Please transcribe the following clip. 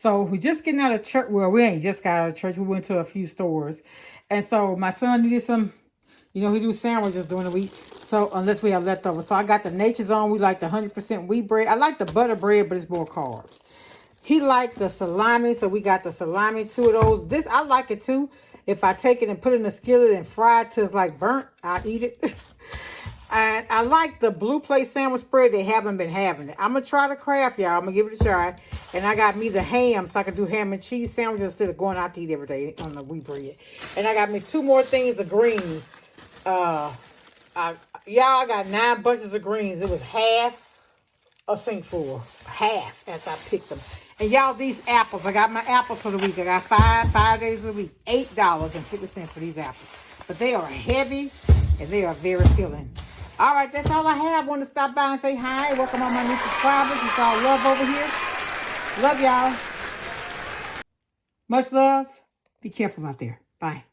So we just getting out of church. Well, we ain't just got out of church. We went to a few stores. And so my son needed some, he do sandwiches during the week. So unless we have leftovers. So I got the Nature's Own. We like the 100% wheat bread. I like the butter bread, but it's more carbs. He liked the salami, so we got the salami, 2 of those. This, I like it too. If I take it and put it in the skillet and fry it till it's like burnt, I'll eat it. And I like the Blue Plate sandwich spread. They haven't been having it. I'm going to try the craft, y'all. I'm going to give it a try. And I got me the ham, so I can do ham and cheese sandwiches instead of going out to eat every day on the wheat bread. And I got me 2 more things of greens. Y'all, I got 9 bunches of greens. It was half a sink full. Half after I picked them. And y'all, these apples, I got my apples for the week. I got 5 days a week. $8.50 for these apples. But they are heavy and they are very filling. All right, that's all I have. I want to stop by and say hi. Welcome all my new subscribers. It's all love over here. Love y'all. Much love. Be careful out there. Bye.